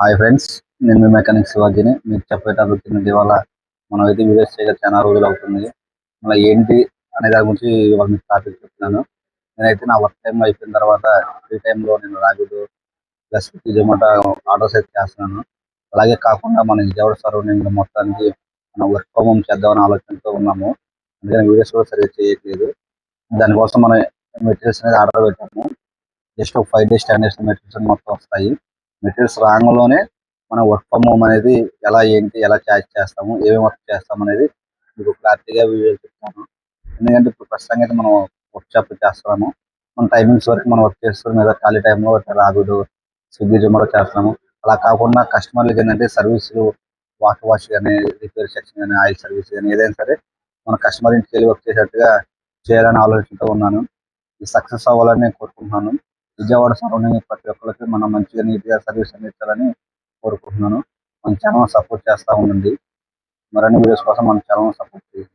Hi friends, నేను మీ mechanic శివాజీని. మీకు చెప్పేటప్పుడు ఇవాళ మనం అయితే వీడియోస్ చేయగా చాలా రోజులు అవుతుంది. మళ్ళీ ఏంటి అనే దాని గురించి ఇవాళ మీకు టాపిక్ చెప్తున్నాను. నేనైతే నా వర్క్ టైం అయిపోయిన తర్వాత ఫ్రీ టైంలో నేను ర్యాపిడో ప్లస్ జొమాటో ఆర్డర్స్ అయితే చేస్తున్నాను. అలాగే కాకుండా మన విజయవాడ సరౌండింగ్ మొత్తానికి మనం వర్క్ ఫ్రమ్ హోమ్ చేద్దామనే ఆలోచనతో ఉన్నాము. అందుకని వీడియోస్ కూడా సరిగ్గా చేయట్లేదు. దానికోసం మనం మెటీరియల్స్ అనేది ఆర్డర్ పెట్టాము. జస్ట్ ఒక 5 డేస్ 10 డేస్ మెటీరియల్స్ మొత్తం వస్తాయి. మెటీరియల్స్ రాగానే మనం వర్క్ ఫ్రమ్ హోమ్ అనేది ఎలా ఏంటి ఎలా చార్జ్ చేస్తాము ఏమేమి వర్క్ చేస్తాం అనేది మీకు క్లారిటీగా వీడియో చెప్తాను. ఎందుకంటే ఇప్పుడు ప్రస్తుతంగా అయితే మనం వర్క్ షాప్ చేస్తున్నాము. మన టైమింగ్స్ వరకు మనం వర్క్ చేస్తున్నాం లేదా ఖాళీ టైంలో రాబిడో స్విగ్గీ జొమాటో చేస్తున్నాము. అలా కాకుండా కస్టమర్లకి ఏంటంటే సర్వీసులు వాష్ కానీ రిపేర్ సెక్షన్ కానీ ఆయిల్ సర్వీస్ కానీ ఏదైనా సరే మన కస్టమర్ ఇంటికి వెళ్ళి వర్క్ చేసేట్టుగా చేయాలని ఆలోచనతో ఉన్నాను. ఇది సక్సెస్ అవ్వాలని నేను కోరుకుంటున్నాను. విజయవాడ సరౌండింగ్ ప్రతి ఒక్కరికి మనం మంచిగా నీట్గా సర్వీస్ అందించాలని కోరుకుంటున్నాను. మన ఛానల్ సపోర్ట్ చేస్తూ ఉండండి. మరిన్ని వీడియోస్ కోసం మన ఛానల్ సపోర్ట్ చేయండి.